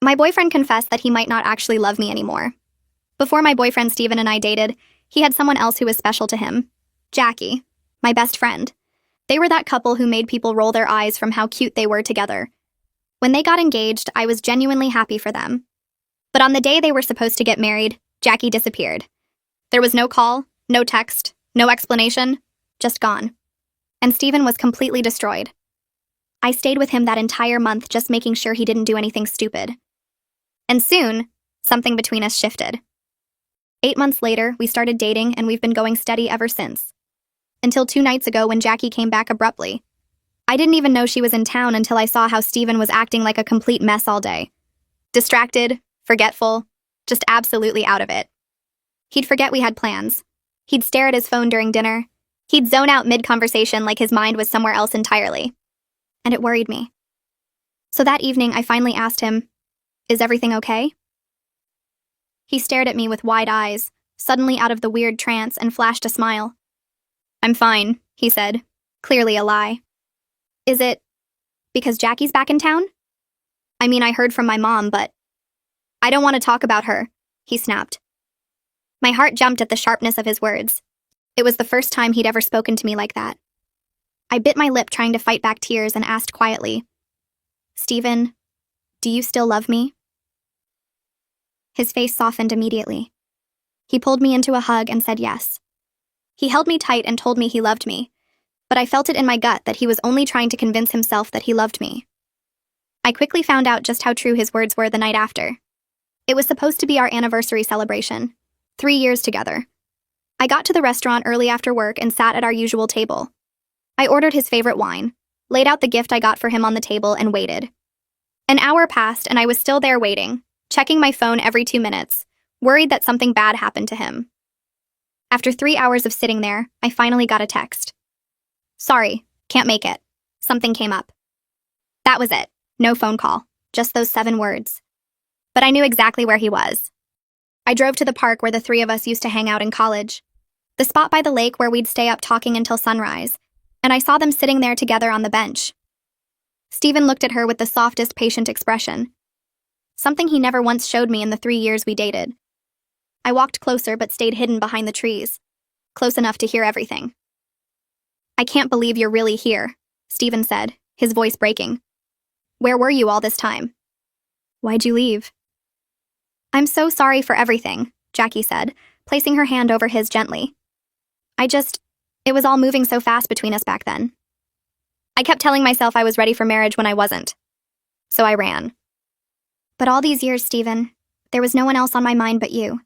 My boyfriend confessed that he might not actually love me anymore. Before my boyfriend Steven and I dated, he had someone else who was special to him. Jackie, my best friend. They were that couple who made people roll their eyes from how cute they were together. When they got engaged, I was genuinely happy for them. But on the day they were supposed to get married, Jackie disappeared. There was no call, no text, no explanation, just gone. And Steven was completely destroyed. I stayed with him that entire month just making sure he didn't do anything stupid. And soon, something between us shifted. 8 months later, we started dating and we've been going steady ever since. Until 2 nights ago when Jackie came back abruptly. I didn't even know she was in town until I saw how Steven was acting like a complete mess all day. Distracted, forgetful, just absolutely out of it. He'd forget we had plans. He'd stare at his phone during dinner. He'd zone out mid-conversation like his mind was somewhere else entirely. And it worried me. So that evening, I finally asked him, "Is everything okay?" He stared at me with wide eyes, suddenly out of the weird trance, and flashed a smile. "I'm fine," he said, clearly a lie. "Is it because Jackie's back in town? I mean, I heard from my mom, but I don't want to talk about her," he snapped. My heart jumped at the sharpness of his words. It was the first time he'd ever spoken to me like that. I bit my lip trying to fight back tears and asked quietly, "Steven, do you still love me?" His face softened immediately. He pulled me into a hug and said yes. He held me tight and told me he loved me, but I felt it in my gut that he was only trying to convince himself that he loved me. I quickly found out just how true his words were the night after. It was supposed to be our anniversary celebration, 3 years together. I got to the restaurant early after work and sat at our usual table. I ordered his favorite wine, laid out the gift I got for him on the table, and waited. An hour passed and I was still there waiting, checking my phone every 2 minutes, worried that something bad happened to him. After 3 hours of sitting there, I finally got a text. "Sorry, can't make it. Something came up." That was it. No phone call. Just those 7 words. But I knew exactly where he was. I drove to the park where the 3 of us used to hang out in college. The spot by the lake where we'd stay up talking until sunrise, and I saw them sitting there together on the bench. Steven looked at her with the softest, patient expression. Something he never once showed me in the 3 years we dated. I walked closer but stayed hidden behind the trees, close enough to hear everything. "I can't believe you're really here," Steven said, his voice breaking. "Where were you all this time? Why'd you leave?" "I'm so sorry for everything," Jackie said, placing her hand over his gently. It was all moving so fast between us back then. I kept telling myself I was ready for marriage when I wasn't. So I ran. But all these years, Steven, there was no one else on my mind but you."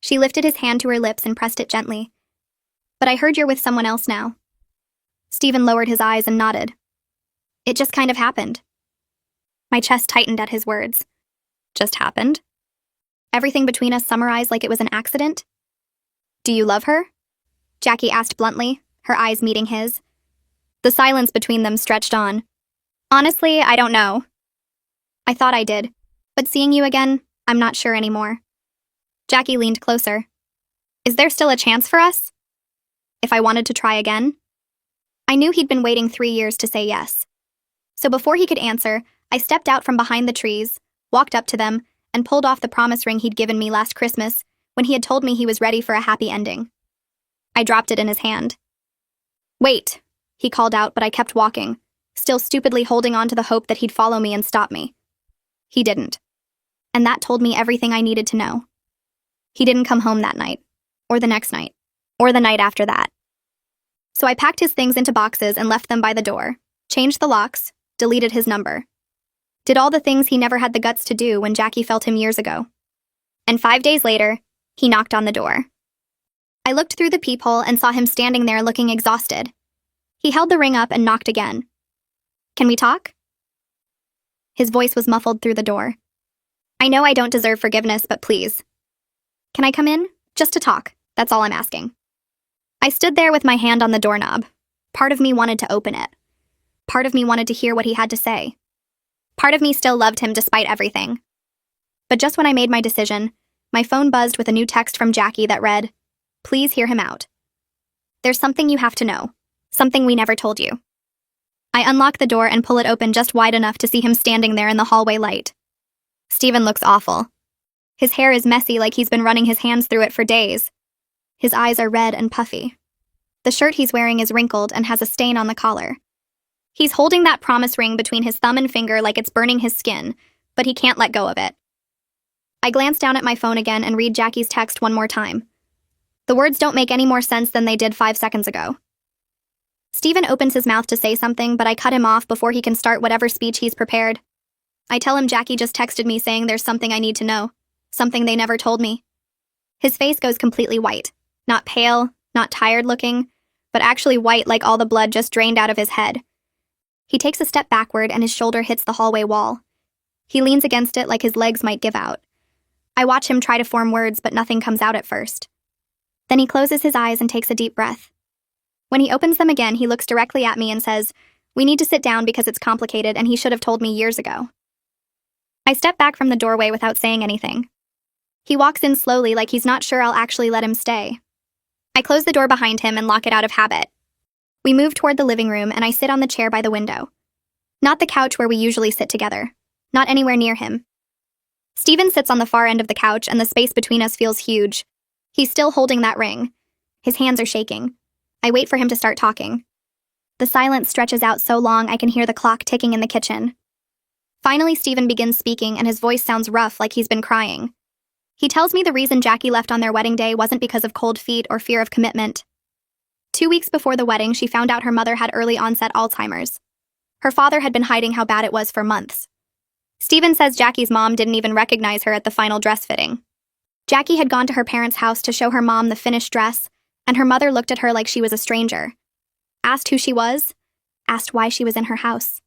She lifted his hand to her lips and pressed it gently. "But I heard you're with someone else now." Steven lowered his eyes and nodded. "It just kind of happened." My chest tightened at his words. "Just happened?" "Everything between us summarized like it was an accident." "Do you love her?" Jackie asked bluntly, her eyes meeting his. The silence between them stretched on. "Honestly, I don't know. I thought I did, but seeing you again, I'm not sure anymore." Jackie leaned closer. "Is there still a chance for us? If I wanted to try again?" I knew he'd been waiting 3 years to say yes. So before he could answer, I stepped out from behind the trees, walked up to them, and pulled off the promise ring he'd given me last Christmas when he had told me he was ready for a happy ending. I dropped it in his hand. "Wait," he called out, but I kept walking, still stupidly holding on to the hope that he'd follow me and stop me. He didn't. And that told me everything I needed to know. He didn't come home that night, or the next night, or the night after that. So I packed his things into boxes and left them by the door, changed the locks, deleted his number. Did all the things he never had the guts to do when Jackie felt him years ago. And 5 days later, he knocked on the door. I looked through the peephole and saw him standing there looking exhausted. He held the ring up and knocked again. "Can we talk?" His voice was muffled through the door. "I know I don't deserve forgiveness, but please. Can I come in? Just to talk. That's all I'm asking." I stood there with my hand on the doorknob. Part of me wanted to open it. Part of me wanted to hear what he had to say. Part of me still loved him despite everything. But just when I made my decision, my phone buzzed with a new text from Jackie that read, "Please hear him out. There's something you have to know. Something we never told you." I unlock the door and pull it open just wide enough to see him standing there in the hallway light. Steven looks awful. His hair is messy like he's been running his hands through it for days. His eyes are red and puffy. The shirt he's wearing is wrinkled and has a stain on the collar. He's holding that promise ring between his thumb and finger like it's burning his skin, but he can't let go of it. I glance down at my phone again and read Jackie's text one more time. The words don't make any more sense than they did 5 seconds ago. Steven opens his mouth to say something, but I cut him off before he can start whatever speech he's prepared. I tell him Jackie just texted me saying there's something I need to know, something they never told me. His face goes completely white, not pale, not tired looking, but actually white like all the blood just drained out of his head. He takes a step backward and his shoulder hits the hallway wall. He leans against it like his legs might give out. I watch him try to form words, but nothing comes out at first. Then he closes his eyes and takes a deep breath. When he opens them again, he looks directly at me and says, "We need to sit down because it's complicated and he should have told me years ago." I step back from the doorway without saying anything. He walks in slowly like he's not sure I'll actually let him stay. I close the door behind him and lock it out of habit. We move toward the living room and I sit on the chair by the window. Not the couch where we usually sit together. Not anywhere near him. Steven sits on the far end of the couch and the space between us feels huge. He's still holding that ring. His hands are shaking. I wait for him to start talking. The silence stretches out so long I can hear the clock ticking in the kitchen. Finally, Steven begins speaking and his voice sounds rough like he's been crying. He tells me the reason Jackie left on their wedding day wasn't because of cold feet or fear of commitment. 2 weeks before the wedding, she found out her mother had early onset Alzheimer's. Her father had been hiding how bad it was for months. Steven says Jackie's mom didn't even recognize her at the final dress fitting. Jackie had gone to her parents' house to show her mom the finished dress, and her mother looked at her like she was a stranger. Asked who she was, asked why she was in her house.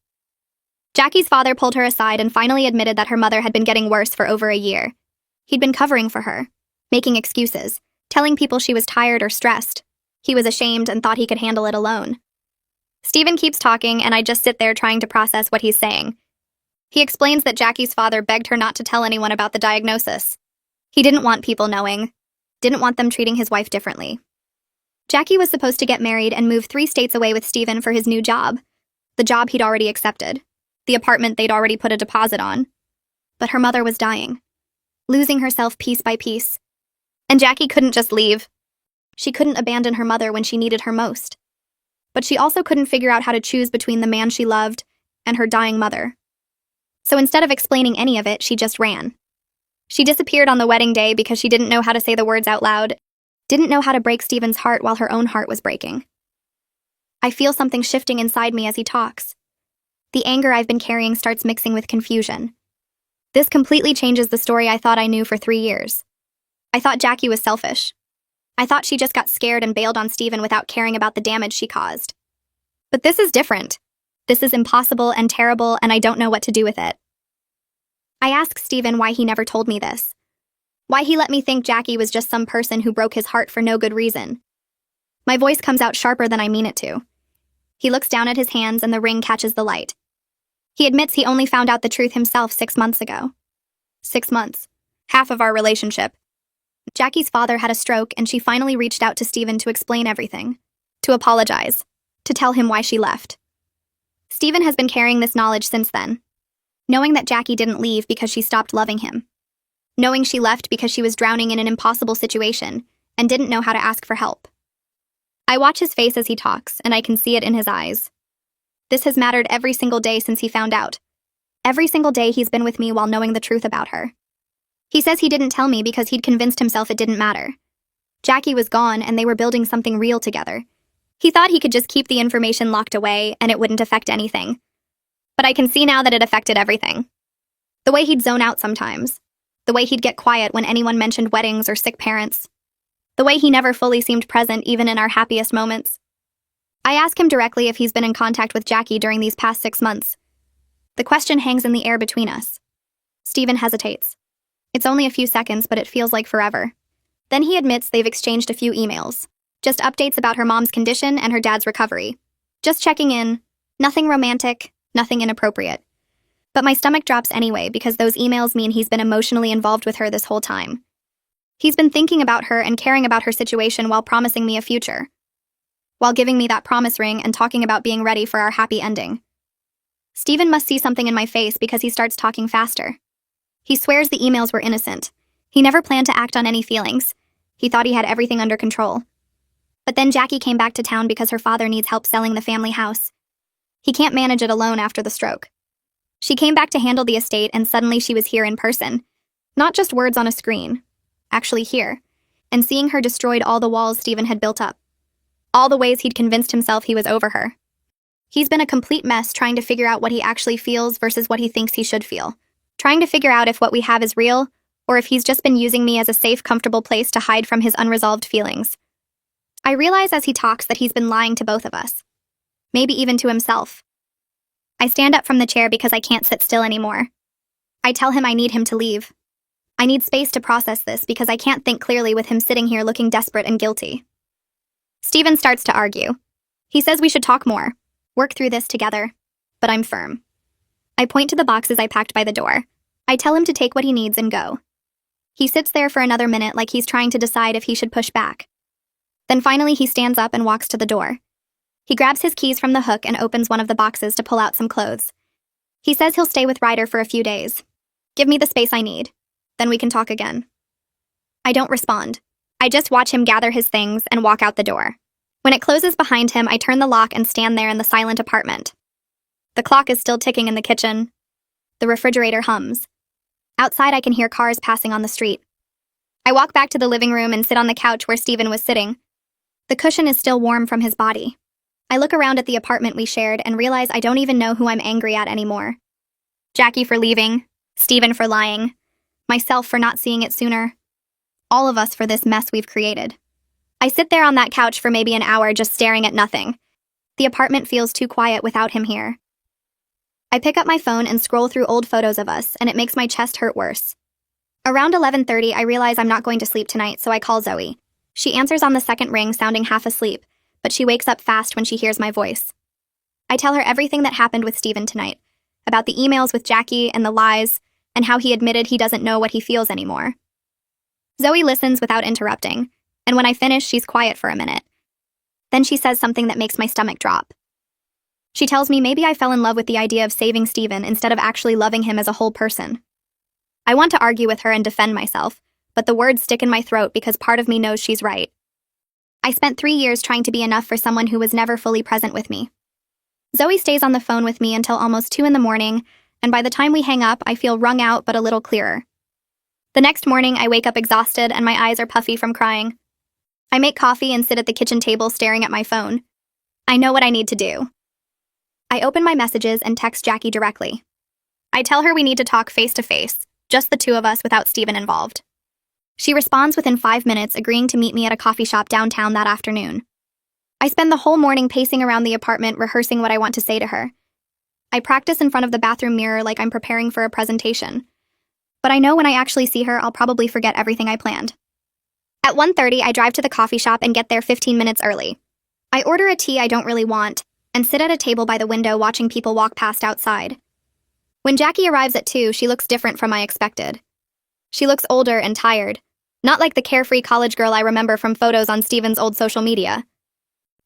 Jackie's father pulled her aside and finally admitted that her mother had been getting worse for over a year. He'd been covering for her, making excuses, telling people she was tired or stressed. He was ashamed and thought he could handle it alone. Steven keeps talking, and I just sit there trying to process what he's saying. He explains that Jackie's father begged her not to tell anyone about the diagnosis. He didn't want people knowing, didn't want them treating his wife differently. Jackie was supposed to get married and move 3 states away with Steven for his new job, the job he'd already accepted, the apartment they'd already put a deposit on. But her mother was dying, losing herself piece by piece. And Jackie couldn't just leave. She couldn't abandon her mother when she needed her most. But she also couldn't figure out how to choose between the man she loved and her dying mother. So instead of explaining any of it, she just ran. She disappeared on the wedding day because she didn't know how to say the words out loud, didn't know how to break Steven's heart while her own heart was breaking. I feel something shifting inside me as he talks. The anger I've been carrying starts mixing with confusion. This completely changes the story I thought I knew for 3 years. I thought Jackie was selfish. I thought she just got scared and bailed on Steven without caring about the damage she caused. But this is different. This is impossible and terrible, and I don't know what to do with it. I ask Steven why he never told me this. Why he let me think Jackie was just some person who broke his heart for no good reason. My voice comes out sharper than I mean it to. He looks down at his hands and the ring catches the light. He admits he only found out the truth himself 6 months ago. 6 months. Half of our relationship. Jackie's father had a stroke and she finally reached out to Steven to explain everything. To apologize. To tell him why she left. Steven has been carrying this knowledge since then. Knowing that Jackie didn't leave because she stopped loving him. Knowing she left because she was drowning in an impossible situation and didn't know how to ask for help. I watch his face as he talks, and I can see it in his eyes. This has mattered every single day since he found out. Every single day he's been with me while knowing the truth about her. He says he didn't tell me because he'd convinced himself it didn't matter. Jackie was gone and they were building something real together. He thought he could just keep the information locked away and it wouldn't affect anything. But I can see now that it affected everything. The way he'd zone out sometimes. The way he'd get quiet when anyone mentioned weddings or sick parents. The way he never fully seemed present even in our happiest moments. I ask him directly if he's been in contact with Jackie during these past 6 months. The question hangs in the air between us. Steven hesitates. It's only a few seconds, but it feels like forever. Then he admits they've exchanged a few emails. Just updates about her mom's condition and her dad's recovery. Just checking in. Nothing romantic, nothing inappropriate. But my stomach drops anyway because those emails mean he's been emotionally involved with her this whole time. He's been thinking about her and caring about her situation while promising me a future. While giving me that promise ring and talking about being ready for our happy ending. Steven must see something in my face because he starts talking faster. He swears the emails were innocent. He never planned to act on any feelings. He thought he had everything under control. But then Jackie came back to town because her father needs help selling the family house. He can't manage it alone after the stroke. She came back to handle the estate, and suddenly she was here in person. Not just words on a screen. Actually here. And seeing her destroyed all the walls Stephen had built up. All the ways he'd convinced himself he was over her. He's been a complete mess trying to figure out what he actually feels versus what he thinks he should feel. Trying to figure out if what we have is real, or if he's just been using me as a safe, comfortable place to hide from his unresolved feelings. I realize as he talks that he's been lying to both of us. Maybe even to himself. I stand up from the chair because I can't sit still anymore. I tell him I need him to leave. I need space to process this because I can't think clearly with him sitting here looking desperate and guilty. Stephen starts to argue. He says we should talk more, work through this together, but I'm firm. I point to the boxes I packed by the door. I tell him to take what he needs and go. He sits there for another minute like he's trying to decide if he should push back. Then finally he stands up and walks to the door. He grabs his keys from the hook and opens one of the boxes to pull out some clothes. He says he'll stay with Ryder for a few days. Give me the space I need. Then we can talk again. I don't respond. I just watch him gather his things and walk out the door. When it closes behind him, I turn the lock and stand there in the silent apartment. The clock is still ticking in the kitchen. The refrigerator hums. Outside, I can hear cars passing on the street. I walk back to the living room and sit on the couch where Stephen was sitting. The cushion is still warm from his body. I look around at the apartment we shared and realize I don't even know who I'm angry at anymore. Jackie for leaving, Stephen for lying, myself for not seeing it sooner. All of us for this mess we've created. I sit there on that couch for maybe an hour just staring at nothing. The apartment feels too quiet without him here. I pick up my phone and scroll through old photos of us, and it makes my chest hurt worse. Around 11:30, I realize I'm not going to sleep tonight, so I call Zoe. She answers on the second ring, sounding half asleep, but she wakes up fast when she hears my voice. I tell her everything that happened with Stephen tonight, about the emails with Jackie and the lies, and how he admitted he doesn't know what he feels anymore. Zoe listens without interrupting, and when I finish, she's quiet for a minute. Then she says something that makes my stomach drop. She tells me maybe I fell in love with the idea of saving Stephen instead of actually loving him as a whole person. I want to argue with her and defend myself, but the words stick in my throat because part of me knows she's right. I spent 3 years trying to be enough for someone who was never fully present with me. Zoe stays on the phone with me until almost 2 a.m, and by the time we hang up, I feel wrung out but a little clearer. The next morning, I wake up exhausted and my eyes are puffy from crying. I make coffee and sit at the kitchen table staring at my phone. I know what I need to do. I open my messages and text Jackie directly. I tell her we need to talk face to face, just the two of us without Stephen involved. She responds within 5 minutes, agreeing to meet me at a coffee shop downtown that afternoon. I spend the whole morning pacing around the apartment rehearsing what I want to say to her. I practice in front of the bathroom mirror like I'm preparing for a presentation. But I know when I actually see her, I'll probably forget everything I planned. At 1:30, I drive to the coffee shop and get there 15 minutes early. I order a tea I don't really want, and sit at a table by the window watching people walk past outside. When Jackie arrives at 2, she looks different from I expected. She looks older and tired, not like the carefree college girl I remember from photos on Stephen's old social media.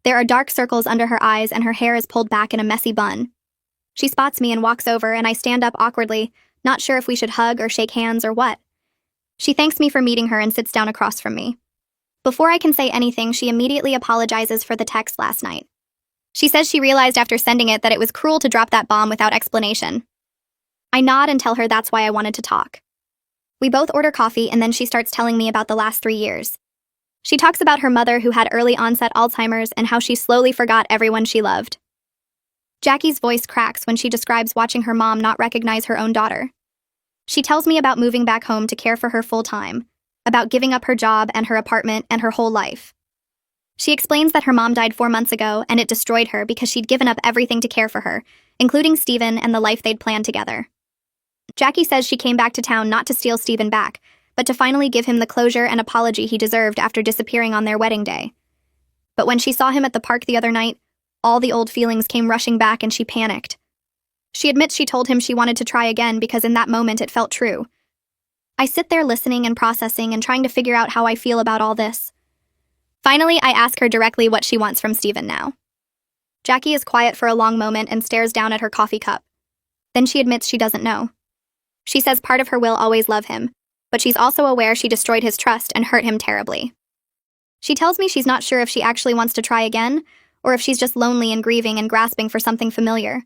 There are dark circles under her eyes and her hair is pulled back in a messy bun. She spots me and walks over, and I stand up awkwardly, not sure if we should hug or shake hands or what. She thanks me for meeting her and sits down across from me. Before I can say anything, she immediately apologizes for the text last night. She says she realized after sending it that it was cruel to drop that bomb without explanation. I nod and tell her that's why I wanted to talk. We both order coffee, and then she starts telling me about the last 3 years. She talks about her mother who had early onset Alzheimer's and how she slowly forgot everyone she loved. Jackie's voice cracks when she describes watching her mom not recognize her own daughter. She tells me about moving back home to care for her full-time, about giving up her job and her apartment and her whole life. She explains that her mom died 4 months ago and it destroyed her because she'd given up everything to care for her, including Stephen and the life they'd planned together. Jackie says she came back to town not to steal Stephen back, but to finally give him the closure and apology he deserved after disappearing on their wedding day. But when she saw him at the park the other night, all the old feelings came rushing back and she panicked. She admits she told him she wanted to try again because in that moment it felt true. I sit there listening and processing and trying to figure out how I feel about all this. Finally, I ask her directly what she wants from Stephen now. Jackie is quiet for a long moment and stares down at her coffee cup. Then she admits she doesn't know. She says part of her will always love him, but she's also aware she destroyed his trust and hurt him terribly. She tells me she's not sure if she actually wants to try again, or if she's just lonely and grieving and grasping for something familiar.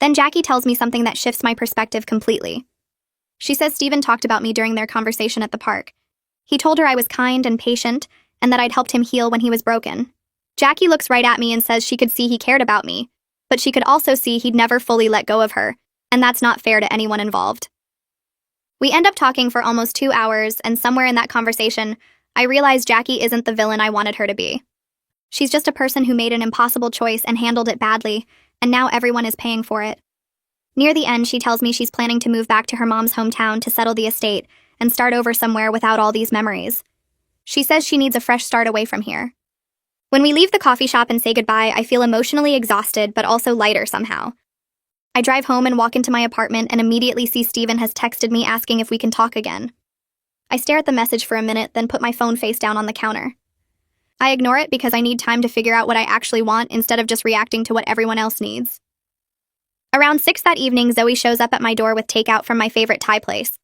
Then Jackie tells me something that shifts my perspective completely. She says Steven talked about me during their conversation at the park. He told her I was kind and patient, and that I'd helped him heal when he was broken. Jackie looks right at me and says she could see he cared about me, but she could also see he'd never fully let go of her, and that's not fair to anyone involved. We end up talking for almost 2 hours, and somewhere in that conversation, I realize Jackie isn't the villain I wanted her to be. She's just a person who made an impossible choice and handled it badly, and now everyone is paying for it. Near the end, she tells me she's planning to move back to her mom's hometown to settle the estate and start over somewhere without all these memories. She says she needs a fresh start away from here. When we leave the coffee shop and say goodbye, I feel emotionally exhausted but also lighter somehow. I drive home and walk into my apartment and immediately see Steven has texted me asking if we can talk again. I stare at the message for a minute, then put my phone face down on the counter. I ignore it because I need time to figure out what I actually want instead of just reacting to what everyone else needs. Around 6 that evening, Zoe shows up at my door with takeout from my favorite Thai place.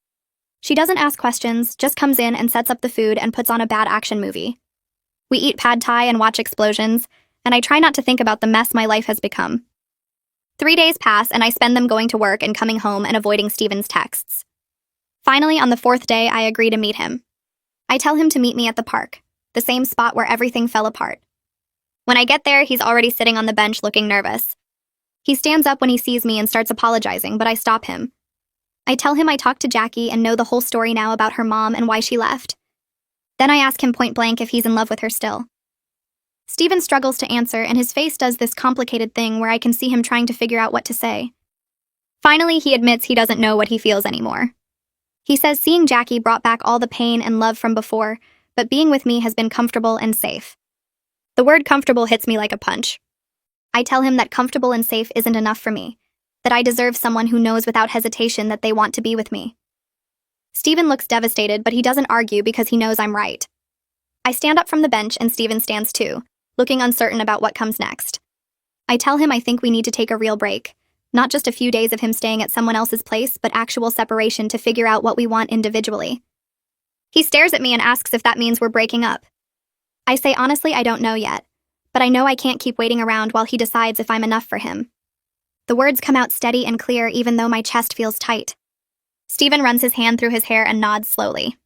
She doesn't ask questions, just comes in and sets up the food and puts on a bad action movie. We eat pad thai and watch explosions, and I try not to think about the mess my life has become. 3 days pass, and I spend them going to work and coming home and avoiding Steven's texts. Finally, on the 4th day, I agree to meet him. I tell him to meet me at the park, the same spot where everything fell apart. When I get there, he's already sitting on the bench looking nervous. He stands up when he sees me and starts apologizing, but I stop him. I tell him I talked to Jackie and know the whole story now about her mom and why she left. Then I ask him point blank if he's in love with her still. Steven struggles to answer, and his face does this complicated thing where I can see him trying to figure out what to say. Finally, he admits he doesn't know what he feels anymore. He says seeing Jackie brought back all the pain and love from before, but being with me has been comfortable and safe. The word comfortable hits me like a punch. I tell him that comfortable and safe isn't enough for me, that I deserve someone who knows without hesitation that they want to be with me. Steven looks devastated, but he doesn't argue because he knows I'm right. I stand up from the bench and Steven stands too, looking uncertain about what comes next. I tell him I think we need to take a real break, not just a few days of him staying at someone else's place, but actual separation to figure out what we want individually. He stares at me and asks if that means we're breaking up. I say honestly I don't know yet, but I know I can't keep waiting around while he decides if I'm enough for him. The words come out steady and clear even though my chest feels tight. Steven runs his hand through his hair and nods slowly.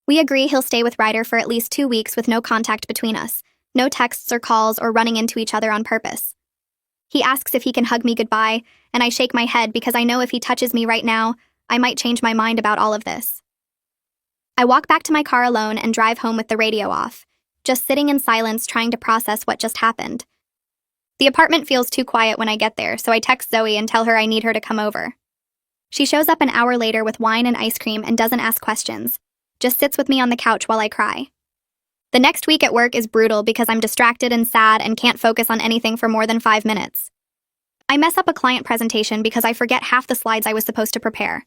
We agree he'll stay with Ryder for at least 2 weeks with no contact between us, no texts or calls or running into each other on purpose. He asks if he can hug me goodbye, and I shake my head because I know if he touches me right now, I might change my mind about all of this. I walk back to my car alone and drive home with the radio off, just sitting in silence trying to process what just happened. The apartment feels too quiet when I get there, so I text Zoe and tell her I need her to come over. She shows up an hour later with wine and ice cream and doesn't ask questions, just sits with me on the couch while I cry. The next week at work is brutal because I'm distracted and sad and can't focus on anything for more than 5 minutes. I mess up a client presentation because I forget half the slides I was supposed to prepare.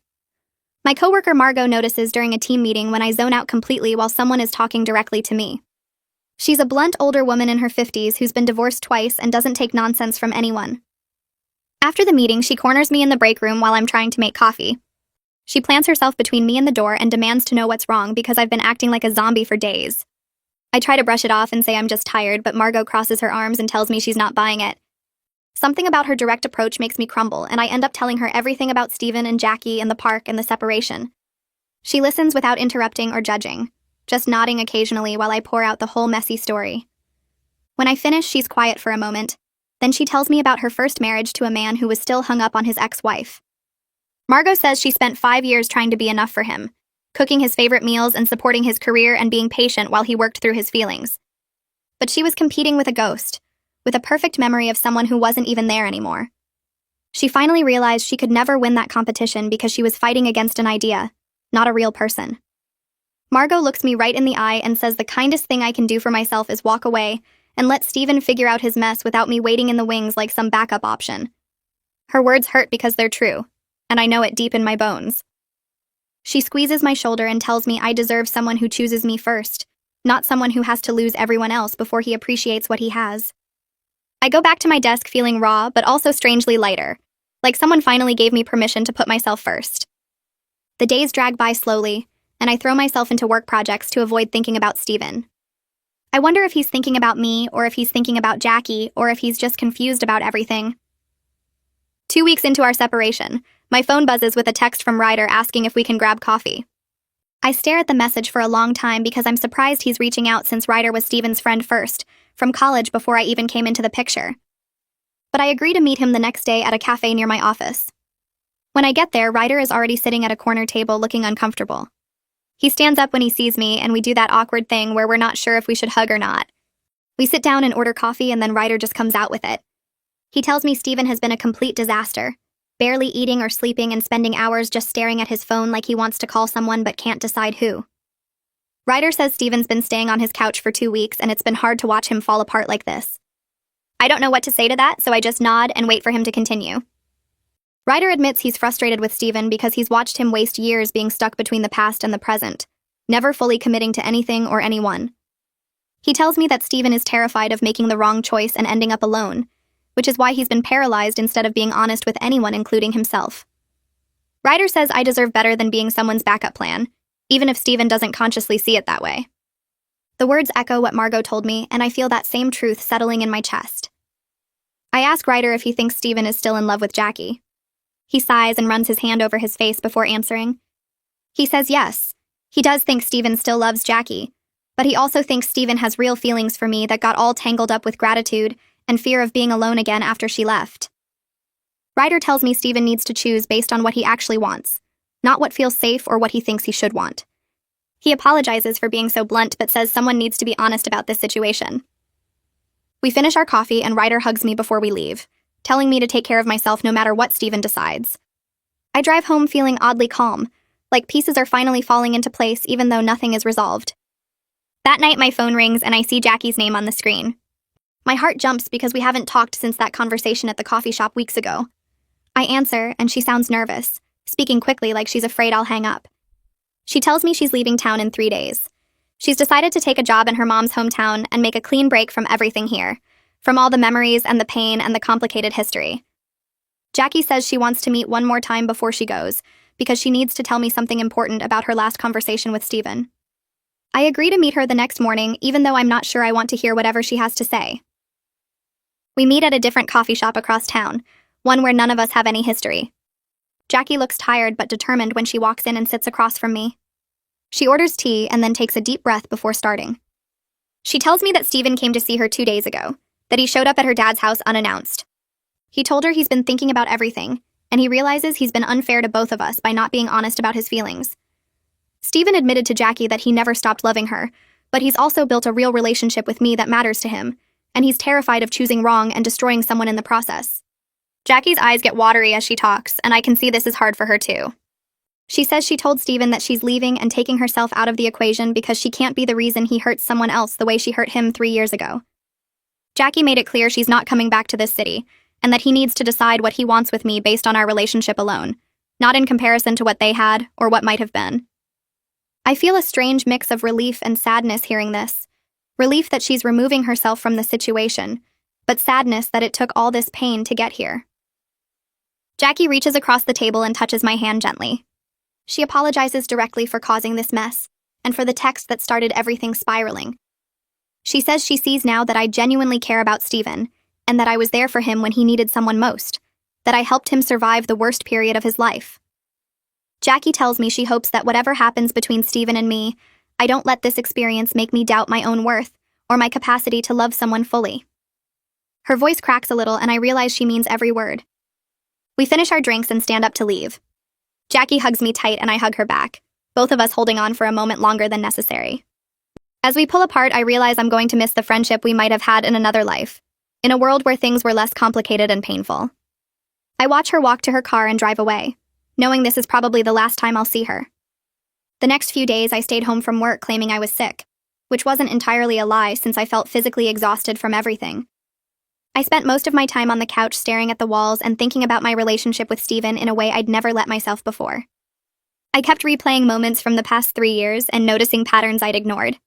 My coworker Margot notices during a team meeting when I zone out completely while someone is talking directly to me. She's a blunt older woman in her 50s who's been divorced twice and doesn't take nonsense from anyone. After the meeting, she corners me in the break room while I'm trying to make coffee. She plants herself between me and the door and demands to know what's wrong because I've been acting like a zombie for days. I try to brush it off and say I'm just tired, but Margot crosses her arms and tells me she's not buying it. Something about her direct approach makes me crumble, and I end up telling her everything about Steven and Jackie and the park and the separation. She listens without interrupting or judging, just nodding occasionally while I pour out the whole messy story. When I finish, she's quiet for a moment. Then she tells me about her first marriage to a man who was still hung up on his ex-wife. Margot says she spent 5 years trying to be enough for him, cooking his favorite meals and supporting his career and being patient while he worked through his feelings. But she was competing with a ghost, with a perfect memory of someone who wasn't even there anymore. She finally realized she could never win that competition because she was fighting against an idea, not a real person. Margot looks me right in the eye and says the kindest thing I can do for myself is walk away and let Steven figure out his mess without me waiting in the wings like some backup option. Her words hurt because they're true, and I know it deep in my bones. She squeezes my shoulder and tells me I deserve someone who chooses me first, not someone who has to lose everyone else before he appreciates what he has. I go back to my desk feeling raw, but also strangely lighter, like someone finally gave me permission to put myself first. The days drag by slowly, and I throw myself into work projects to avoid thinking about Steven. I wonder if he's thinking about me, or if he's thinking about Jackie, or if he's just confused about everything. 2 weeks into our separation, my phone buzzes with a text from Ryder asking if we can grab coffee. I stare at the message for a long time because I'm surprised he's reaching out since Ryder was Steven's friend first, from college before I even came into the picture. But I agree to meet him the next day at a cafe near my office. When I get there, Ryder is already sitting at a corner table looking uncomfortable. He stands up when he sees me, and we do that awkward thing where we're not sure if we should hug or not. We sit down and order coffee, and then Ryder just comes out with it. He tells me Steven has been a complete disaster, barely eating or sleeping and spending hours just staring at his phone like he wants to call someone but can't decide who. Ryder says Steven's been staying on his couch for 2 weeks, and it's been hard to watch him fall apart like this. I don't know what to say to that, so I just nod and wait for him to continue. Ryder admits he's frustrated with Steven because he's watched him waste years being stuck between the past and the present, never fully committing to anything or anyone. He tells me that Steven is terrified of making the wrong choice and ending up alone, which is why he's been paralyzed instead of being honest with anyone, including himself. Ryder says I deserve better than being someone's backup plan, even if Steven doesn't consciously see it that way. The words echo what Margot told me, and I feel that same truth settling in my chest. I ask Ryder if he thinks Steven is still in love with Jackie. He sighs and runs his hand over his face before answering. He says yes, he does think Steven still loves Jackie, but he also thinks Steven has real feelings for me that got all tangled up with gratitude and fear of being alone again after she left. Ryder tells me Steven needs to choose based on what he actually wants, not what feels safe or what he thinks he should want. He apologizes for being so blunt but says someone needs to be honest about this situation. We finish our coffee and Ryder hugs me before we leave, telling me to take care of myself no matter what Steven decides. I drive home feeling oddly calm, like pieces are finally falling into place even though nothing is resolved. That night my phone rings and I see Jackie's name on the screen. My heart jumps because we haven't talked since that conversation at the coffee shop weeks ago. I answer and she sounds nervous, speaking quickly like she's afraid I'll hang up. She tells me she's leaving town in 3 days. She's decided to take a job in her mom's hometown and make a clean break from everything here, from all the memories and the pain and the complicated history. Jackie says she wants to meet one more time before she goes, because she needs to tell me something important about her last conversation with Steven. I agree to meet her the next morning, even though I'm not sure I want to hear whatever she has to say. We meet at a different coffee shop across town, one where none of us have any history. Jackie looks tired but determined when she walks in and sits across from me. She orders tea and then takes a deep breath before starting. She tells me that Steven came to see her 2 days ago, that he showed up at her dad's house unannounced. He told her he's been thinking about everything, and he realizes he's been unfair to both of us by not being honest about his feelings. Steven admitted to Jackie that he never stopped loving her, but he's also built a real relationship with me that matters to him, and he's terrified of choosing wrong and destroying someone in the process. Jackie's eyes get watery as she talks, and I can see this is hard for her too. She says she told Steven that she's leaving and taking herself out of the equation because she can't be the reason he hurts someone else the way she hurt him 3 years ago. Jackie made it clear she's not coming back to this city, and that he needs to decide what he wants with me based on our relationship alone, not in comparison to what they had or what might have been. I feel a strange mix of relief and sadness hearing this. Relief that she's removing herself from the situation, but sadness that it took all this pain to get here. Jackie reaches across the table and touches my hand gently. She apologizes directly for causing this mess, and for the text that started everything spiraling. She says she sees now that I genuinely care about Steven, and that I was there for him when he needed someone most, that I helped him survive the worst period of his life. Jackie tells me she hopes that whatever happens between Steven and me, I don't let this experience make me doubt my own worth, or my capacity to love someone fully. Her voice cracks a little and I realize she means every word. We finish our drinks and stand up to leave. Jackie hugs me tight and I hug her back, both of us holding on for a moment longer than necessary. As we pull apart, I realize I'm going to miss the friendship we might have had in another life, in a world where things were less complicated and painful. I watch her walk to her car and drive away, knowing this is probably the last time I'll see her. The next few days, I stayed home from work claiming I was sick, which wasn't entirely a lie since I felt physically exhausted from everything. I spent most of my time on the couch staring at the walls and thinking about my relationship with Steven in a way I'd never let myself before. I kept replaying moments from the past 3 years and noticing patterns I'd ignored.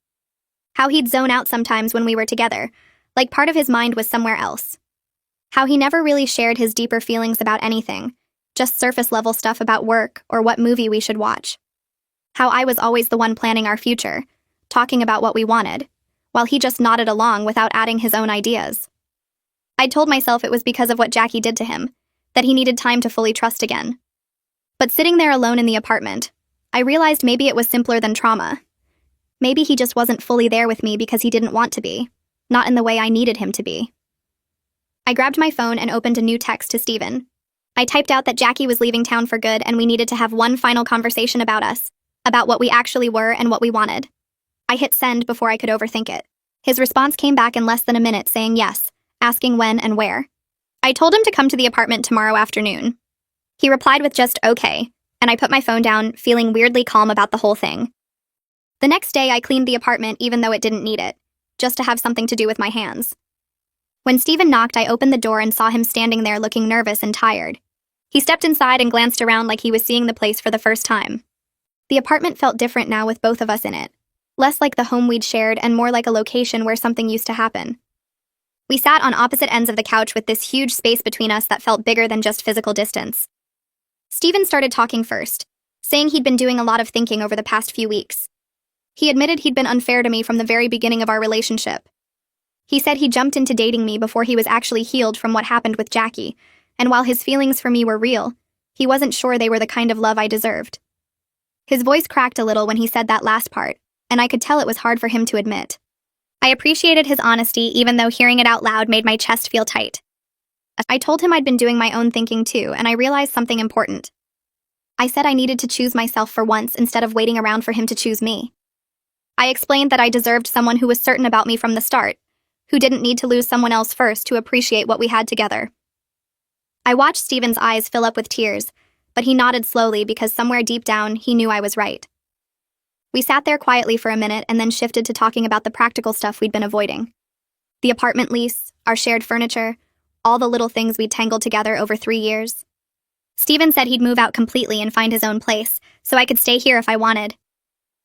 How he'd zone out sometimes when we were together, like part of his mind was somewhere else. How he never really shared his deeper feelings about anything, just surface-level stuff about work or what movie we should watch. How I was always the one planning our future, talking about what we wanted, while he just nodded along without adding his own ideas. I told myself it was because of what Jackie did to him, that he needed time to fully trust again. But sitting there alone in the apartment, I realized maybe it was simpler than trauma. Maybe he just wasn't fully there with me because he didn't want to be, not in the way I needed him to be. I grabbed my phone and opened a new text to Steven. I typed out that Jackie was leaving town for good and we needed to have one final conversation about us, about what we actually were and what we wanted. I hit send before I could overthink it. His response came back in less than a minute saying yes, asking when and where. I told him to come to the apartment tomorrow afternoon. He replied with just okay, and I put my phone down, feeling weirdly calm about the whole thing. The next day, I cleaned the apartment even though it didn't need it, just to have something to do with my hands. When Steven knocked, I opened the door and saw him standing there looking nervous and tired. He stepped inside and glanced around like he was seeing the place for the first time. The apartment felt different now with both of us in it, less like the home we'd shared and more like a location where something used to happen. We sat on opposite ends of the couch with this huge space between us that felt bigger than just physical distance. Steven started talking first, saying he'd been doing a lot of thinking over the past few weeks. He admitted he'd been unfair to me from the very beginning of our relationship. He said he jumped into dating me before he was actually healed from what happened with Jackie, and while his feelings for me were real, he wasn't sure they were the kind of love I deserved. His voice cracked a little when he said that last part, and I could tell it was hard for him to admit. I appreciated his honesty even though hearing it out loud made my chest feel tight. I told him I'd been doing my own thinking too, and I realized something important. I said I needed to choose myself for once instead of waiting around for him to choose me. I explained that I deserved someone who was certain about me from the start, who didn't need to lose someone else first to appreciate what we had together. I watched Steven's eyes fill up with tears, but he nodded slowly because somewhere deep down he knew I was right. We sat there quietly for a minute and then shifted to talking about the practical stuff we'd been avoiding. The apartment lease, our shared furniture, all the little things we'd tangled together over 3 years. Steven said he'd move out completely and find his own place, so I could stay here if I wanted.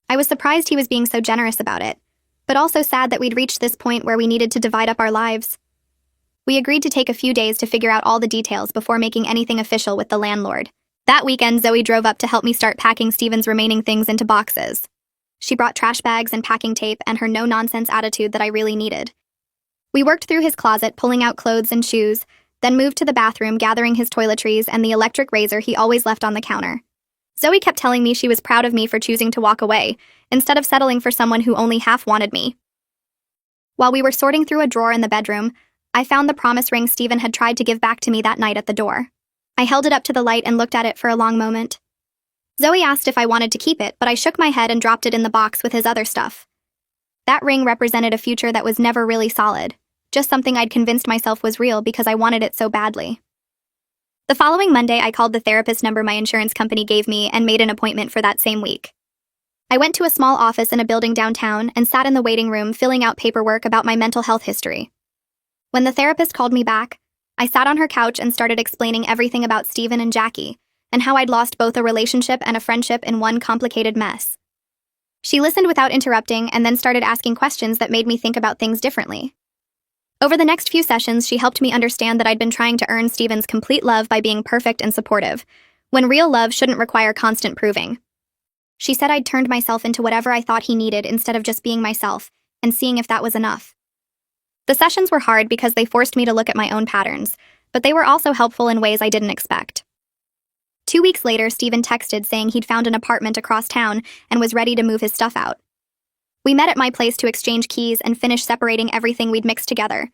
I was surprised he was being so generous about it, but also sad that we'd reached this point where we needed to divide up our lives. We agreed to take a few days to figure out all the details before making anything official with the landlord. That weekend, Zoe drove up to help me start packing Steven's remaining things into boxes. She brought trash bags and packing tape and her no-nonsense attitude that I really needed. We worked through his closet, pulling out clothes and shoes, then moved to the bathroom, gathering his toiletries and the electric razor he always left on the counter. Zoe kept telling me she was proud of me for choosing to walk away, instead of settling for someone who only half wanted me. While we were sorting through a drawer in the bedroom, I found the promise ring Steven had tried to give back to me that night at the door. I held it up to the light and looked at it for a long moment. Zoe asked if I wanted to keep it, but I shook my head and dropped it in the box with his other stuff. That ring represented a future that was never really solid, just something I'd convinced myself was real because I wanted it so badly. The following Monday, I called the therapist number my insurance company gave me and made an appointment for that same week. I went to a small office in a building downtown and sat in the waiting room filling out paperwork about my mental health history. When the therapist called me back, I sat on her couch and started explaining everything about Steven and Jackie, and how I'd lost both a relationship and a friendship in one complicated mess. She listened without interrupting and then started asking questions that made me think about things differently. Over the next few sessions, she helped me understand that I'd been trying to earn Steven's complete love by being perfect and supportive, when real love shouldn't require constant proving. She said I'd turned myself into whatever I thought he needed instead of just being myself, and seeing if that was enough. The sessions were hard because they forced me to look at my own patterns, but they were also helpful in ways I didn't expect. 2 weeks later, Steven texted saying he'd found an apartment across town and was ready to move his stuff out. We met at my place to exchange keys and finish separating everything we'd mixed together.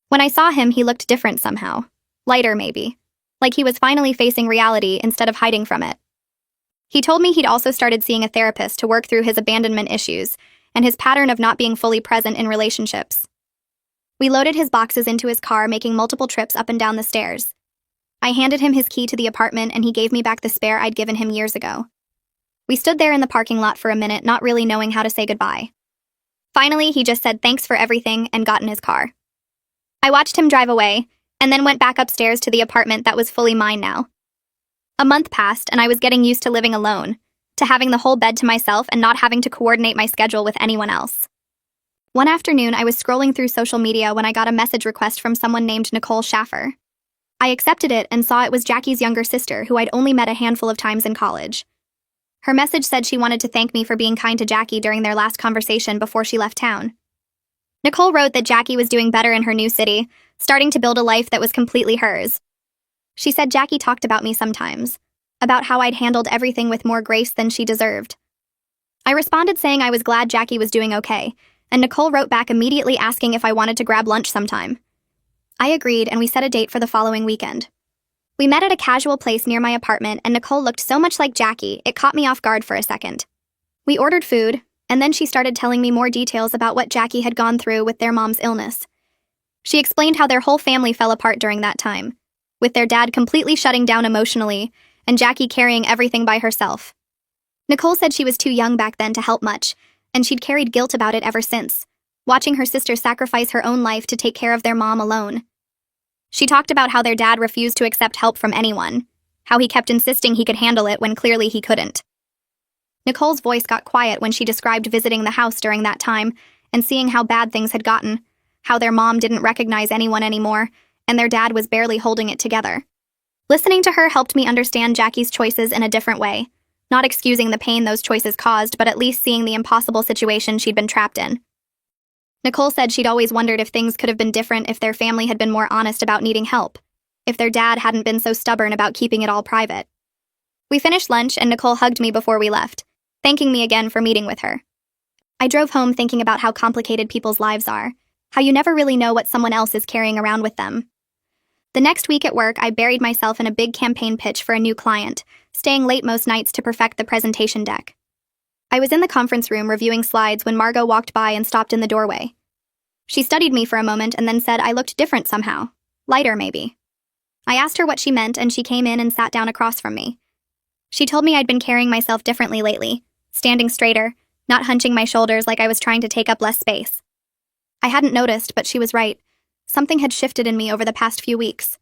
When I saw him, he looked different somehow. Lighter, maybe. Like he was finally facing reality instead of hiding from it. He told me he'd also started seeing a therapist to work through his abandonment issues and his pattern of not being fully present in relationships. We loaded his boxes into his car, making multiple trips up and down the stairs. I handed him his key to the apartment and he gave me back the spare I'd given him years ago. We stood there in the parking lot for a minute, not really knowing how to say goodbye. Finally, he just said thanks for everything and got in his car. I watched him drive away, and then went back upstairs to the apartment that was fully mine now. A month passed, and I was getting used to living alone, to having the whole bed to myself and not having to coordinate my schedule with anyone else. One afternoon, I was scrolling through social media when I got a message request from someone named Nicole Schaffer. I accepted it and saw it was Jackie's younger sister, who I'd only met a handful of times in college. Her message said she wanted to thank me for being kind to Jackie during their last conversation before she left town. Nicole wrote that Jackie was doing better in her new city, starting to build a life that was completely hers. She said Jackie talked about me sometimes, about how I'd handled everything with more grace than she deserved. I responded saying I was glad Jackie was doing okay, and Nicole wrote back immediately asking if I wanted to grab lunch sometime. I agreed, and we set a date for the following weekend. We met at a casual place near my apartment, and Nicole looked so much like Jackie, it caught me off guard for a second. We ordered food, and then she started telling me more details about what Jackie had gone through with their mom's illness. She explained how their whole family fell apart during that time, with their dad completely shutting down emotionally, and Jackie carrying everything by herself. Nicole said she was too young back then to help much, and she'd carried guilt about it ever since, watching her sister sacrifice her own life to take care of their mom alone. She talked about how their dad refused to accept help from anyone, how he kept insisting he could handle it when clearly he couldn't. Nicole's voice got quiet when she described visiting the house during that time and seeing how bad things had gotten, how their mom didn't recognize anyone anymore, and their dad was barely holding it together. Listening to her helped me understand Jackie's choices in a different way, not excusing the pain those choices caused, but at least seeing the impossible situation she'd been trapped in. Nicole said she'd always wondered if things could have been different if their family had been more honest about needing help, if their dad hadn't been so stubborn about keeping it all private. We finished lunch and Nicole hugged me before we left, thanking me again for meeting with her. I drove home thinking about how complicated people's lives are, how you never really know what someone else is carrying around with them. The next week at work, I buried myself in a big campaign pitch for a new client, staying late most nights to perfect the presentation deck. I was in the conference room reviewing slides when Margot walked by and stopped in the doorway. She studied me for a moment and then said I looked different somehow. Lighter, maybe. I asked her what she meant, and she came in and sat down across from me. She told me I'd been carrying myself differently lately, standing straighter, not hunching my shoulders like I was trying to take up less space. I hadn't noticed, but she was right. Something had shifted in me over the past few weeks.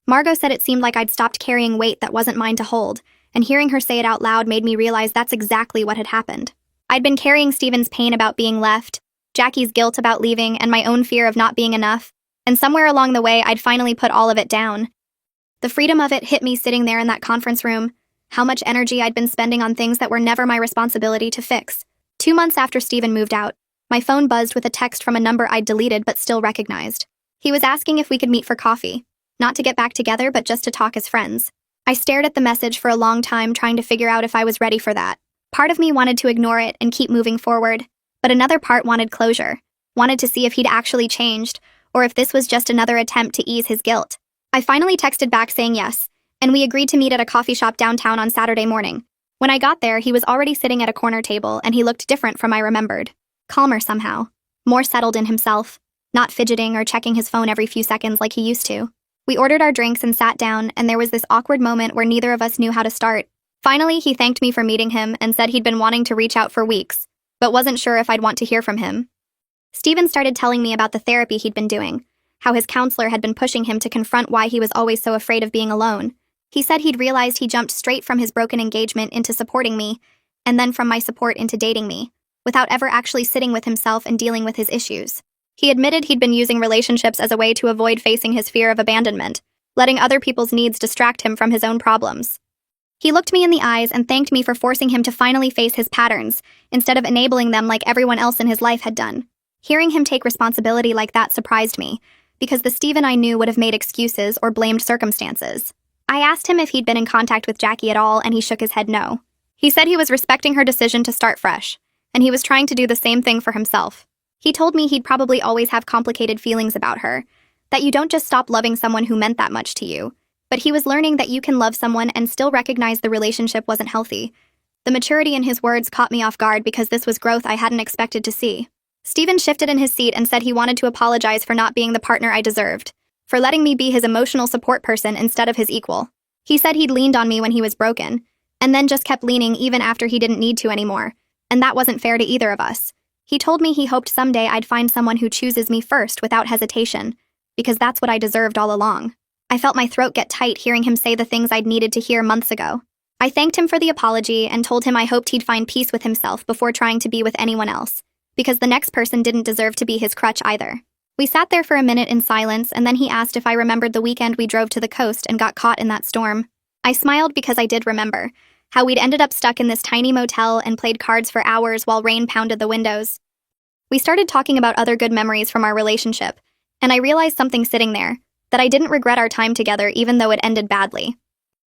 Margot said it seemed like I'd stopped carrying weight that wasn't mine to hold, and hearing her say it out loud made me realize that's exactly what had happened. I'd been carrying Steven's pain about being left, Jackie's guilt about leaving, and my own fear of not being enough, and somewhere along the way I'd finally put all of it down. The freedom of it hit me sitting there in that conference room, how much energy I'd been spending on things that were never my responsibility to fix. 2 months after Steven moved out, my phone buzzed with a text from a number I'd deleted but still recognized. He was asking if we could meet for coffee, not to get back together but just to talk as friends. I stared at the message for a long time, trying to figure out if I was ready for that. Part of me wanted to ignore it and keep moving forward, but another part wanted closure, wanted to see if he'd actually changed, or if this was just another attempt to ease his guilt. I finally texted back saying yes, and we agreed to meet at a coffee shop downtown on Saturday morning. When I got there, he was already sitting at a corner table, and he looked different from I remembered. Calmer somehow. More settled in himself, not fidgeting or checking his phone every few seconds like he used to. We ordered our drinks and sat down, and there was this awkward moment where neither of us knew how to start. Finally, he thanked me for meeting him and said he'd been wanting to reach out for weeks, but wasn't sure if I'd want to hear from him. Steven started telling me about the therapy he'd been doing, how his counselor had been pushing him to confront why he was always so afraid of being alone. He said he'd realized he jumped straight from his broken engagement into supporting me, and then from my support into dating me, without ever actually sitting with himself and dealing with his issues. He admitted he'd been using relationships as a way to avoid facing his fear of abandonment, letting other people's needs distract him from his own problems. He looked me in the eyes and thanked me for forcing him to finally face his patterns, instead of enabling them like everyone else in his life had done. Hearing him take responsibility like that surprised me, because the Steven I knew would have made excuses or blamed circumstances. I asked him if he'd been in contact with Jackie at all, and he shook his head no. He said he was respecting her decision to start fresh, and he was trying to do the same thing for himself. He told me he'd probably always have complicated feelings about her, that you don't just stop loving someone who meant that much to you, but he was learning that you can love someone and still recognize the relationship wasn't healthy. The maturity in his words caught me off guard because this was growth I hadn't expected to see. Steven shifted in his seat and said he wanted to apologize for not being the partner I deserved, for letting me be his emotional support person instead of his equal. He said he'd leaned on me when he was broken, and then just kept leaning even after he didn't need to anymore, and that wasn't fair to either of us. He told me he hoped someday I'd find someone who chooses me first without hesitation, because that's what I deserved all along. I felt my throat get tight hearing him say the things I'd needed to hear months ago. I thanked him for the apology and told him I hoped he'd find peace with himself before trying to be with anyone else, because the next person didn't deserve to be his crutch either. We sat there for a minute in silence, and then he asked if I remembered the weekend we drove to the coast and got caught in that storm. I smiled because I did remember how we'd ended up stuck in this tiny motel and played cards for hours while rain pounded the windows. We started talking about other good memories from our relationship, and I realized something sitting there, that I didn't regret our time together even though it ended badly.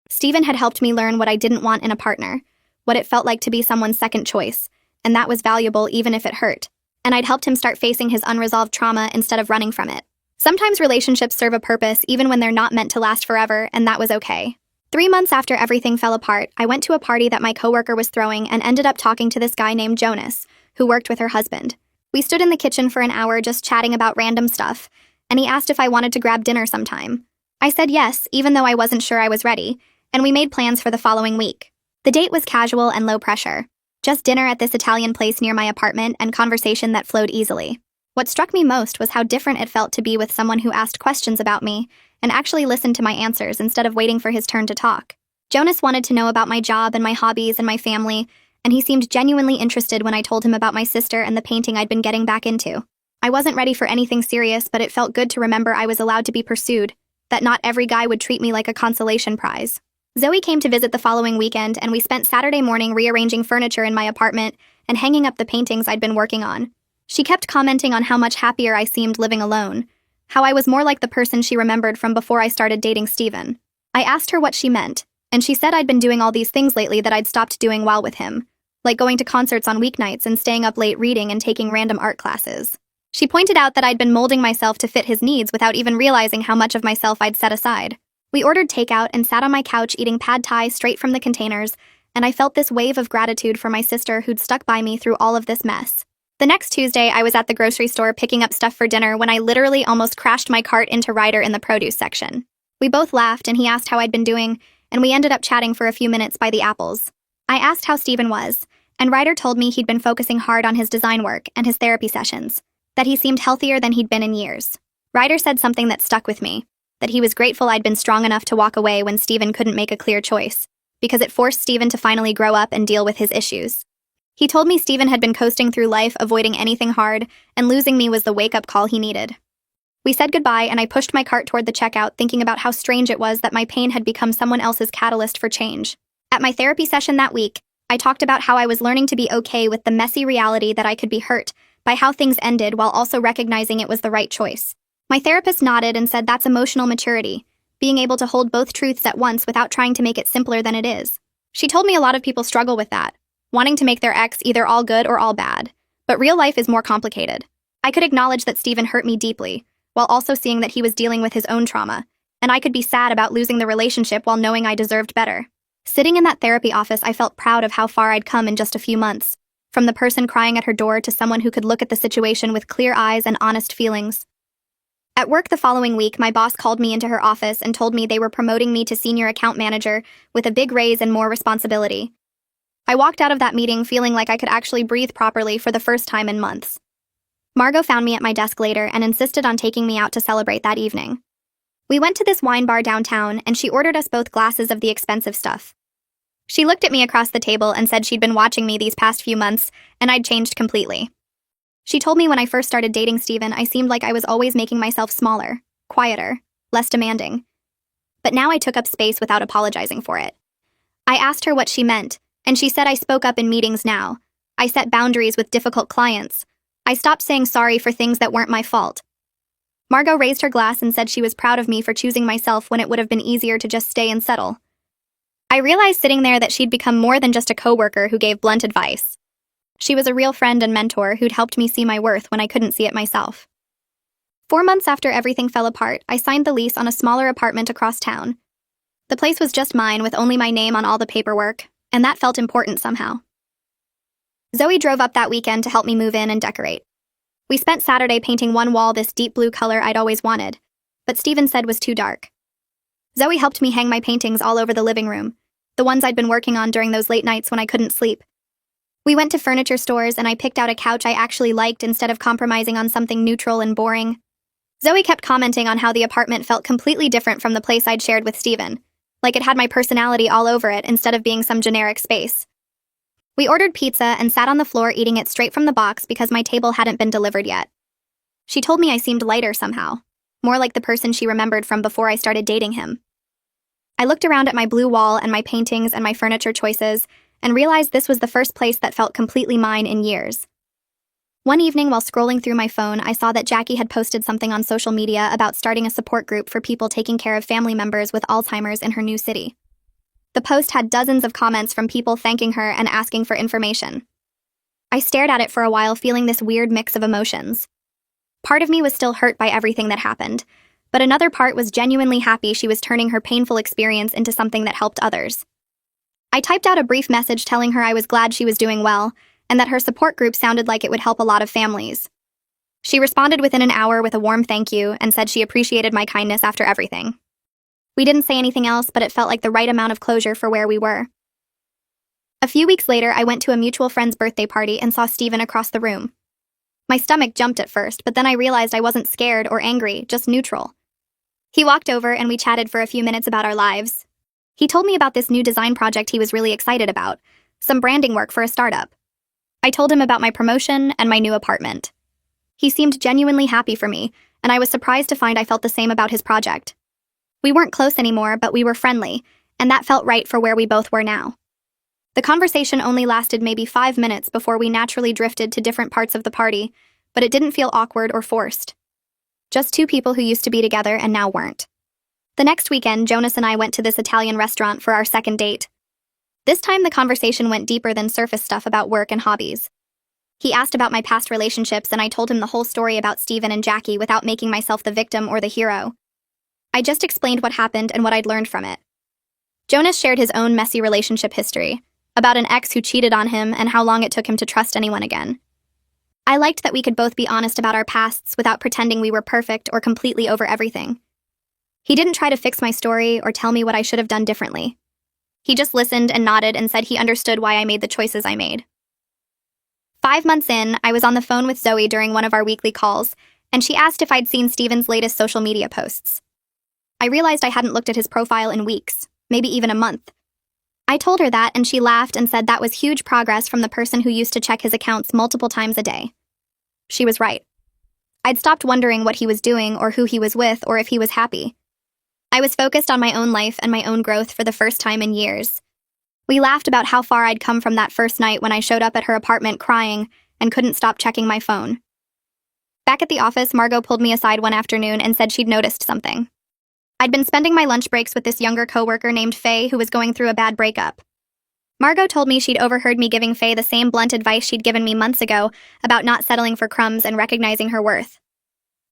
Stephen had helped me learn what I didn't want in a partner, what it felt like to be someone's second choice, and that was valuable even if it hurt. And I'd helped him start facing his unresolved trauma instead of running from it. Sometimes relationships serve a purpose even when they're not meant to last forever, and that was okay. 3 months after everything fell apart, I went to a party that my coworker was throwing and ended up talking to this guy named Jonas, who worked with her husband. We stood in the kitchen for an hour just chatting about random stuff, and he asked if I wanted to grab dinner sometime. I said yes, even though I wasn't sure I was ready, and we made plans for the following week. The date was casual and low pressure. Just dinner at this Italian place near my apartment and conversation that flowed easily. What struck me most was how different it felt to be with someone who asked questions about me and actually listened to my answers instead of waiting for his turn to talk. Jonas wanted to know about my job and my hobbies and my family, and he seemed genuinely interested when I told him about my sister and the painting I'd been getting back into. I wasn't ready for anything serious, but it felt good to remember I was allowed to be pursued, that not every guy would treat me like a consolation prize. Zoe came to visit the following weekend, and we spent Saturday morning rearranging furniture in my apartment and hanging up the paintings I'd been working on. She kept commenting on how much happier I seemed living alone, how I was more like the person she remembered from before I started dating Stephen. I asked her what she meant, and she said I'd been doing all these things lately that I'd stopped doing while with him, like going to concerts on weeknights and staying up late reading and taking random art classes. She pointed out that I'd been molding myself to fit his needs without even realizing how much of myself I'd set aside. We ordered takeout and sat on my couch eating pad thai straight from the containers, and I felt this wave of gratitude for my sister who'd stuck by me through all of this mess. The next Tuesday, I was at the grocery store picking up stuff for dinner when I literally almost crashed my cart into Ryder in the produce section. We both laughed, and he asked how I'd been doing, and we ended up chatting for a few minutes by the apples. I asked how Stephen was, and Ryder told me he'd been focusing hard on his design work and his therapy sessions, that he seemed healthier than he'd been in years. Ryder said something that stuck with me, that he was grateful I'd been strong enough to walk away when Stephen couldn't make a clear choice, because it forced Stephen to finally grow up and deal with his issues. He told me Stephen had been coasting through life, avoiding anything hard, and losing me was the wake-up call he needed. We said goodbye, and I pushed my cart toward the checkout, thinking about how strange it was that my pain had become someone else's catalyst for change. At my therapy session that week, I talked about how I was learning to be okay with the messy reality that I could be hurt by how things ended while also recognizing it was the right choice. My therapist nodded and said that's emotional maturity, being able to hold both truths at once without trying to make it simpler than it is. She told me a lot of people struggle with that, wanting to make their ex either all good or all bad, but real life is more complicated. I could acknowledge that Stephen hurt me deeply, while also seeing that he was dealing with his own trauma, and I could be sad about losing the relationship while knowing I deserved better. Sitting in that therapy office, I felt proud of how far I'd come in just a few months, from the person crying at her door to someone who could look at the situation with clear eyes and honest feelings. At work the following week, my boss called me into her office and told me they were promoting me to senior account manager with a big raise and more responsibility. I walked out of that meeting feeling like I could actually breathe properly for the first time in months. Margot found me at my desk later and insisted on taking me out to celebrate that evening. We went to this wine bar downtown, and she ordered us both glasses of the expensive stuff. She looked at me across the table and said she'd been watching me these past few months, and I'd changed completely. She told me when I first started dating Stephen, I seemed like I was always making myself smaller, quieter, less demanding. But now I took up space without apologizing for it. I asked her what she meant, and she said I spoke up in meetings now. I set boundaries with difficult clients. I stopped saying sorry for things that weren't my fault. Margot raised her glass and said she was proud of me for choosing myself when it would have been easier to just stay and settle. I realized sitting there that she'd become more than just a coworker who gave blunt advice. She was a real friend and mentor who'd helped me see my worth when I couldn't see it myself. 4 months after everything fell apart, I signed the lease on a smaller apartment across town. The place was just mine with only my name on all the paperwork, and that felt important somehow. Zoe drove up that weekend to help me move in and decorate. We spent Saturday painting one wall this deep blue color I'd always wanted, but Stephen said was too dark. Zoe helped me hang my paintings all over the living room, the ones I'd been working on during those late nights when I couldn't sleep. We went to furniture stores and I picked out a couch I actually liked instead of compromising on something neutral and boring. Zoe kept commenting on how the apartment felt completely different from the place I'd shared with Stephen, like it had my personality all over it instead of being some generic space. We ordered pizza and sat on the floor eating it straight from the box because my table hadn't been delivered yet. She told me I seemed lighter somehow, more like the person she remembered from before I started dating him. I looked around at my blue wall and my paintings and my furniture choices and realized this was the first place that felt completely mine in years. One evening while scrolling through my phone, I saw that Jackie had posted something on social media about starting a support group for people taking care of family members with Alzheimer's in her new city. The post had dozens of comments from people thanking her and asking for information. I stared at it for a while, feeling this weird mix of emotions. Part of me was still hurt by everything that happened, but another part was genuinely happy she was turning her painful experience into something that helped others. I typed out a brief message telling her I was glad she was doing well, and that her support group sounded like it would help a lot of families. She responded within an hour with a warm thank you and said she appreciated my kindness after everything. We didn't say anything else, but it felt like the right amount of closure for where we were. A few weeks later, I went to a mutual friend's birthday party and saw Steven across the room. My stomach jumped at first, but then I realized I wasn't scared or angry, just neutral. He walked over and we chatted for a few minutes about our lives. He told me about this new design project he was really excited about, some branding work for a startup. I told him about my promotion and my new apartment. He seemed genuinely happy for me, and I was surprised to find I felt the same about his project. We weren't close anymore, but we were friendly, and that felt right for where we both were now. The conversation only lasted maybe 5 minutes before we naturally drifted to different parts of the party, but it didn't feel awkward or forced. Just two people who used to be together and now weren't. The next weekend, Jonas and I went to this Italian restaurant for our second date. This time the conversation went deeper than surface stuff about work and hobbies. He asked about my past relationships and I told him the whole story about Steven and Jackie without making myself the victim or the hero. I just explained what happened and what I'd learned from it. Jonas shared his own messy relationship history, about an ex who cheated on him and how long it took him to trust anyone again. I liked that we could both be honest about our pasts without pretending we were perfect or completely over everything. He didn't try to fix my story or tell me what I should have done differently. He just listened and nodded and said he understood why I made the choices I made. 5 months in, I was on the phone with Zoe during one of our weekly calls, and she asked if I'd seen Steven's latest social media posts. I realized I hadn't looked at his profile in weeks, maybe even a month. I told her that, and she laughed and said that was huge progress from the person who used to check his accounts multiple times a day. She was right. I'd stopped wondering what he was doing or who he was with or if he was happy. I was focused on my own life and my own growth for the first time in years. We laughed about how far I'd come from that first night when I showed up at her apartment crying and couldn't stop checking my phone. Back at the office, Margot pulled me aside one afternoon and said she'd noticed something. I'd been spending my lunch breaks with this younger coworker named Faye who was going through a bad breakup. Margot told me she'd overheard me giving Faye the same blunt advice she'd given me months ago about not settling for crumbs and recognizing her worth.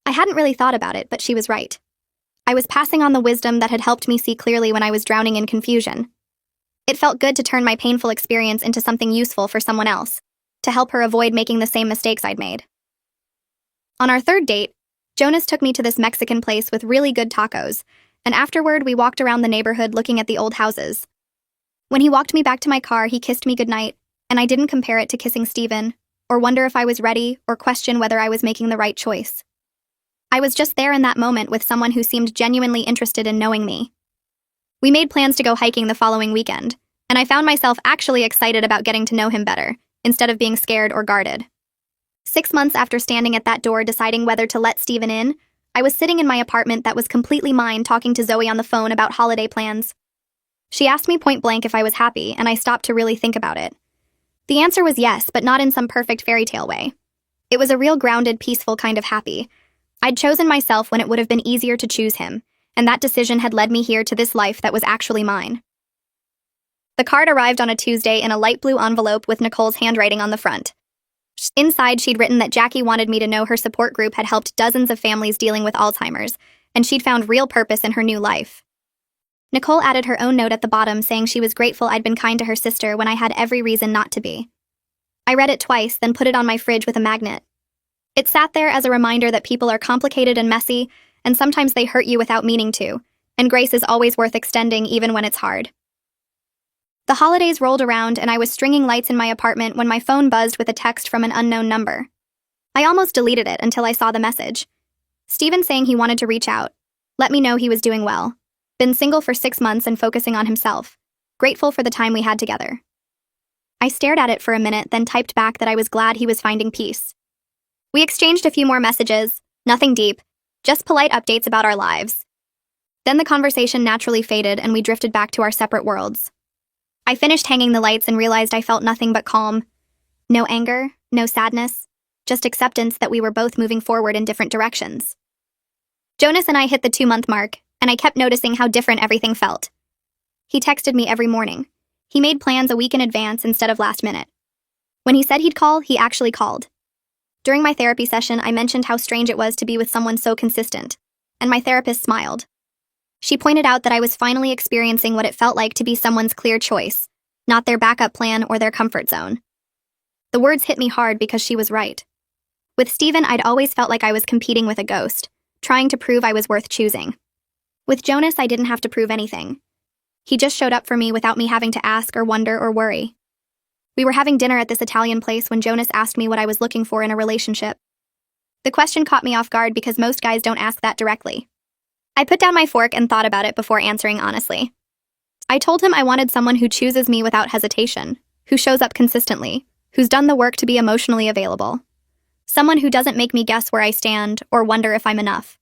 I hadn't really thought about it, but she was right. I was passing on the wisdom that had helped me see clearly when I was drowning in confusion. It felt good to turn my painful experience into something useful for someone else, to help her avoid making the same mistakes I'd made. On our third date, Jonas took me to this Mexican place with really good tacos, and afterward we walked around the neighborhood looking at the old houses. When he walked me back to my car, he kissed me goodnight, and I didn't compare it to kissing Steven, or wonder if I was ready, or question whether I was making the right choice. I was just there in that moment with someone who seemed genuinely interested in knowing me. We made plans to go hiking the following weekend, and I found myself actually excited about getting to know him better, instead of being scared or guarded. 6 months after standing at that door deciding whether to let Steven in, I was sitting in my apartment that was completely mine talking to Zoe on the phone about holiday plans. She asked me point blank if I was happy, and I stopped to really think about it. The answer was yes, but not in some perfect fairy tale way. It was a real grounded, peaceful kind of happy. I'd chosen myself when it would have been easier to choose him, and that decision had led me here to this life that was actually mine. The card arrived on a Tuesday in a light blue envelope with Nicole's handwriting on the front. Inside, she'd written that Jackie wanted me to know her support group had helped dozens of families dealing with Alzheimer's, and she'd found real purpose in her new life. Nicole added her own note at the bottom saying she was grateful I'd been kind to her sister when I had every reason not to be. I read it twice, then put it on my fridge with a magnet. It sat there as a reminder that people are complicated and messy, and sometimes they hurt you without meaning to, and grace is always worth extending even when it's hard. The holidays rolled around and I was stringing lights in my apartment when my phone buzzed with a text from an unknown number. I almost deleted it until I saw the message. Steven saying he wanted to reach out. Let me know he was doing well. Been single for 6 months and focusing on himself. Grateful for the time we had together. I stared at it for a minute, then typed back that I was glad he was finding peace. We exchanged a few more messages, Nothing deep, just polite updates about our lives. Then the conversation naturally faded and we drifted back to our separate worlds. I finished hanging the lights and realized I felt nothing but calm. No anger, no sadness, just acceptance that we were both moving forward in different directions. Jonas and I hit the 2-month mark, and I kept noticing how different everything felt. He texted me every morning. He made plans a week in advance instead of last minute. When he said he'd call, he actually called. During my therapy session, I mentioned how strange it was to be with someone so consistent, and my therapist smiled. She pointed out that I was finally experiencing what it felt like to be someone's clear choice, not their backup plan or their comfort zone. The words hit me hard because she was right. With Steven, I'd always felt like I was competing with a ghost, trying to prove I was worth choosing. With Jonas, I didn't have to prove anything. He just showed up for me without me having to ask or wonder or worry. We were having dinner at this Italian place when Jonas asked me what I was looking for in a relationship. The question caught me off guard because most guys don't ask that directly. I put down my fork and thought about it before answering honestly. I told him I wanted someone who chooses me without hesitation, who shows up consistently, who's done the work to be emotionally available. Someone who doesn't make me guess where I stand or wonder if I'm enough.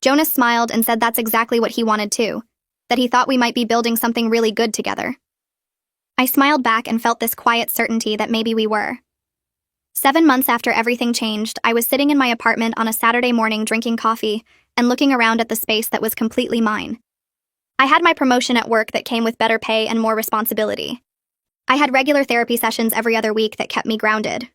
Jonas smiled and said that's exactly what he wanted too, that he thought we might be building something really good together. I smiled back and felt this quiet certainty that maybe we were. 7 months after everything changed, I was sitting in my apartment on a Saturday morning drinking coffee and looking around at the space that was completely mine. I had my promotion at work that came with better pay and more responsibility. I had regular therapy sessions every other week that kept me grounded.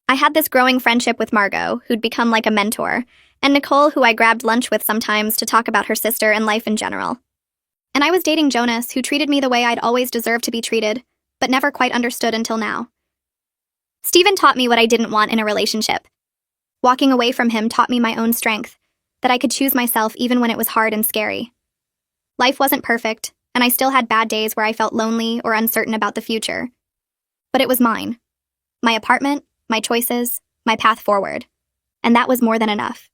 I had this growing friendship with Margot, who'd become like a mentor, and Nicole, who I grabbed lunch with sometimes to talk about her sister and life in general. And I was dating Jonas, who treated me the way I'd always deserved to be treated, but never quite understood until now. Steven taught me what I didn't want in a relationship. Walking away from him taught me my own strength, that I could choose myself even when it was hard and scary. Life wasn't perfect, and I still had bad days where I felt lonely or uncertain about the future. But it was mine. My apartment, my choices, my path forward. And that was more than enough.